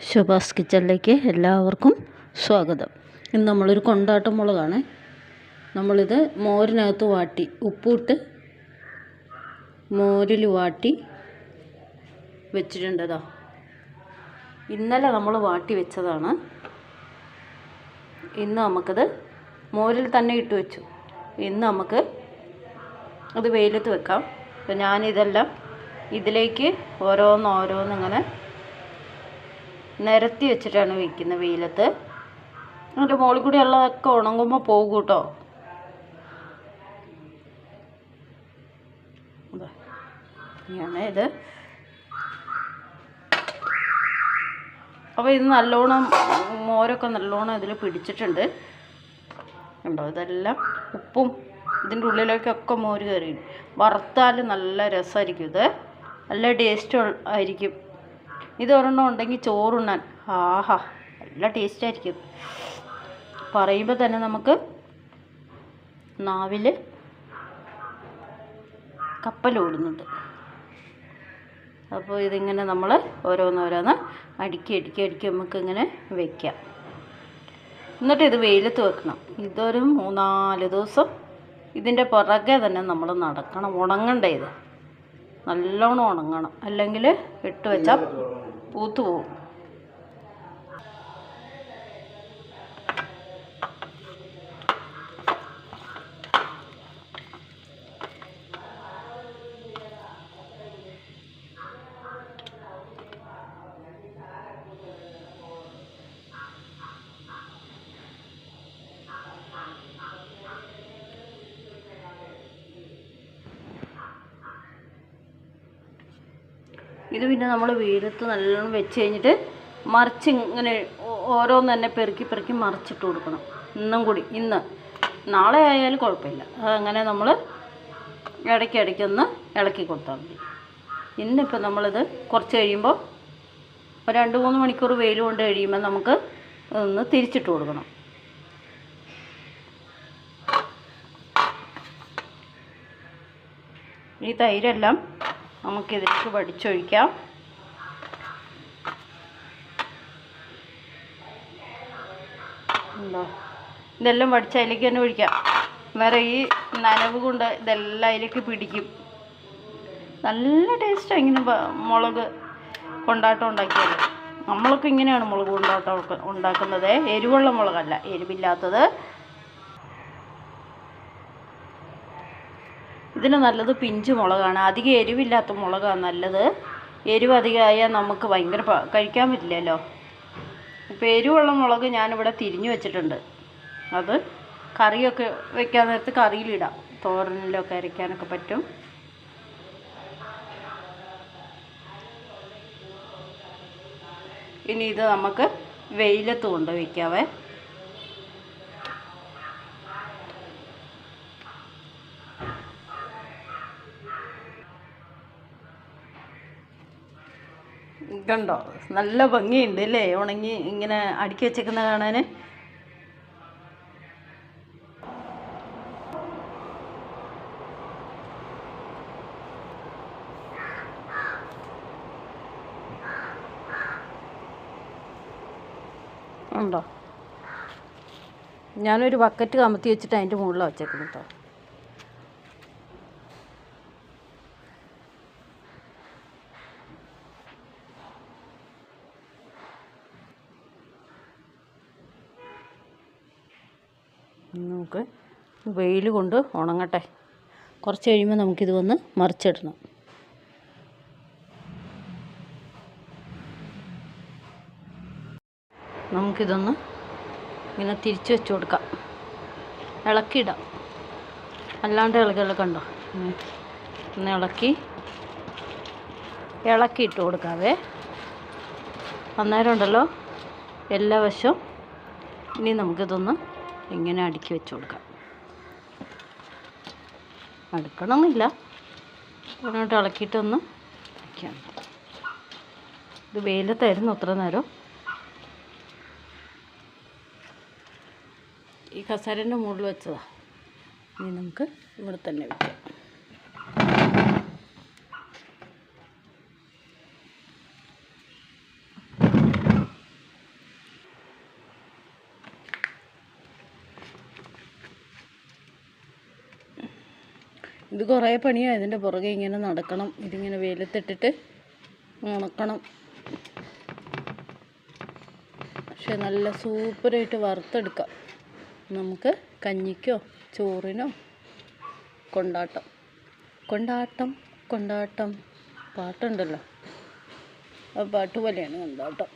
ശോഭാസ് കിച്ചണിലേക്ക് എല്ലാവർക്കും സ്വാഗതം. ഇന്ന് നമ്മളൊരു കൊണ്ടാട്ടം മുളകാണ്. നമ്മളിത് മോരിനകത്ത് വാട്ടി ഉപ്പിട്ട് മോരിൽ വാട്ടി വെച്ചിട്ടുണ്ടതാ. ഇന്നലെ നമ്മൾ വാട്ടി വെച്ചതാണ്. ഇന്ന് നമുക്കത് മോരിൽ തന്നെ ഇട്ട് വെച്ചു. ഇന്ന് നമുക്ക് അത് വെയിലത്ത് വെക്കാം. അപ്പം ഞാനിതെല്ലാം ഇതിലേക്ക് ഓരോന്നിങ്ങനെ നിരത്തി വെച്ചിട്ടാണ് വയ്ക്കുന്നത് വെയിലത്ത്. അതിൻ്റെ മുകളിൽ കൂടി ഉള്ളതൊക്കെ ഉണങ്ങുമ്പോൾ പോകും കേട്ടോ. ഇത് അപ്പോൾ ഇത് നല്ലോണം മോരൊക്കെ നല്ലോണം ഇതിൽ പിടിച്ചിട്ടുണ്ട് ഉണ്ടോ. ഇതെല്ലാം ഉപ്പും ഇതിൻ്റെ ഉള്ളിലേക്കൊക്കെ മോര് കയറി. വറുത്താൽ നല്ല രസമായിരിക്കും. ഇത് നല്ല ടേസ്റ്റ് ആയിരിക്കും. ഇതൊരെണ്ണം ഉണ്ടെങ്കിൽ ചോറുണ്ണാൻ ആഹാ നല്ല ടേസ്റ്റായിരിക്കും. പറയുമ്പോൾ തന്നെ നമുക്ക് നാവിൽ കപ്പലോടുന്നുണ്ട്. അപ്പോൾ ഇതിങ്ങനെ നമ്മൾ ഓരോന്നോരോന്ന് അടുക്കി നമുക്കിങ്ങനെ വയ്ക്കാം. എന്നിട്ട് ഇത് വെയിലത്ത് വെക്കണം. ഇതൊരു 3-4 ദിവസം ഇതിൻ്റെ പുറകെ തന്നെ നമ്മൾ നടക്കണം. ഉണങ്ങണ്ടേ, ഇത് നല്ലോണം ഉണങ്ങണം, അല്ലെങ്കിൽ ഇട്ട് വെച്ചാൽ പൂത്തു പോകും. ഇത് പിന്നെ നമ്മൾ വെയിലത്ത് നല്ലോണം വെച്ച് കഴിഞ്ഞിട്ട് മറിച്ച് ഇങ്ങനെ ഓരോന്ന് തന്നെ പെറുക്കി മറിച്ചിട്ട് കൊടുക്കണം. ഇന്ന് നാളെ ആയാലും കുഴപ്പമില്ല. അതങ്ങനെ നമ്മൾ ഇടയ്ക്കൊന്ന് ഇളക്കി കൊടുത്താൽ മതി. ഇന്നിപ്പോൾ നമ്മളിത് കുറച്ച് കഴിയുമ്പോൾ 2-3 മണിക്കൂർ വെയിൽ കൊണ്ട് കഴിയുമ്പോൾ നമുക്ക് ഒന്ന് തിരിച്ചിട്ട് കൊടുക്കണം. ഈ തൈരെല്ലാം നമുക്കിതിലേക്ക് വടിച്ചൊഴിക്കാം. ഉണ്ടോ, ഇതെല്ലാം വടിച്ച് അതിലേക്ക് തന്നെ ഒഴിക്കാം. വേറെ ഈ നനവ് കൊണ്ട് ഇതെല്ലാം അതിലേക്ക് പിടിക്കും. നല്ല ടേസ്റ്റാണ് ഇങ്ങനെ മുളക് കൊണ്ടാട്ടം ഉണ്ടാക്കിയത്. നമ്മളൊക്കെ ഇങ്ങനെയാണ് മുളക് കൊണ്ടാട്ടമൊക്കെ ഉണ്ടാക്കുന്നത്. എരിവുള്ള മുളകല്ല, എരിവില്ലാത്തത്. ഇതിന് നല്ലത് പിഞ്ച് മുളകാണ്. അധികം എരിവില്ലാത്ത മുളകാണ് നല്ലത്. എരിവ് അധികമായാൽ നമുക്ക് ഭയങ്കര കഴിക്കാൻ പറ്റില്ലല്ലോ. ഇപ്പോൾ എരിവുള്ള മുളക് ഞാനിവിടെ തിരിഞ്ഞു വെച്ചിട്ടുണ്ട്. അത് കറിയൊക്കെ വെക്കാൻ നേരത്ത് കറിയിലിടാം. തോരനിലൊക്കെ അരയ്ക്കാനൊക്കെ പറ്റും. ഇനി ഇത് നമുക്ക് വെയിലത്ത് കൊണ്ട് വയ്ക്കാവേ. കണ്ടോ, നല്ല ഭംഗിയുണ്ട് അല്ലേ ഉണങ്ങി ഇങ്ങനെ അടുക്കി വെച്ചേക്കുന്ന കാണാൻ. ഉണ്ടോ, ഞാനൊരു ബക്കറ്റ് കമത്തി വെച്ചിട്ട് അതിൻ്റെ മുകളിലാണ് വെച്ചേക്കുന്നത് കേട്ടോ. നമുക്ക് വെയിൽ കൊണ്ട് ഉണങ്ങട്ടെ. കുറച്ച് കഴിയുമ്പോൾ നമുക്കിത് വന്ന് മറിച്ചിടണം. നമുക്കിതൊന്ന് ഇങ്ങനെ തിരിച്ച് വെച്ച് കൊടുക്കാം. ഇളക്കിയിടാം. അല്ലാണ്ട് കണ്ടോ, ഒന്ന് ഇളക്കിയിട്ട് കൊടുക്കാവേ. അന്നേരം ഉണ്ടല്ലോ എല്ലാ വശവും. ഇനി നമുക്കിതൊന്ന് ഇങ്ങനെ അടുക്കി വെച്ച് കൊടുക്കാം. അടുക്കണമെന്നില്ല, അങ്ങോട്ട് ഇളക്കിയിട്ടൊന്ന് വയ്ക്കാം. ഇത് വെയിലത്തായിരുന്നു അത്ര നേരം. ഈ കസേരൻ്റെ മുകളിൽ വെച്ചതാണ്. ഇനി നമുക്ക് ഇവിടെ തന്നെ വയ്ക്കാം. ഇത് കുറേ പണിയാണ്. ഇതിൻ്റെ പുറകെ ഇങ്ങനെ നടക്കണം. ഇതിങ്ങനെ വെയിലത്തിട്ടിട്ട് ഉണക്കണം. പക്ഷെ നല്ല സൂപ്പറായിട്ട് വറുത്തെടുക്കാം. നമുക്ക് കഞ്ഞിക്കോ ചോറിനോ കൊണ്ടാട്ടം കൊണ്ടാട്ടം കൊണ്ടാട്ടം പാട്ടുണ്ടല്ലോ, ആ പാട്ട് പോലെയാണ് കൊണ്ടാട്ടം.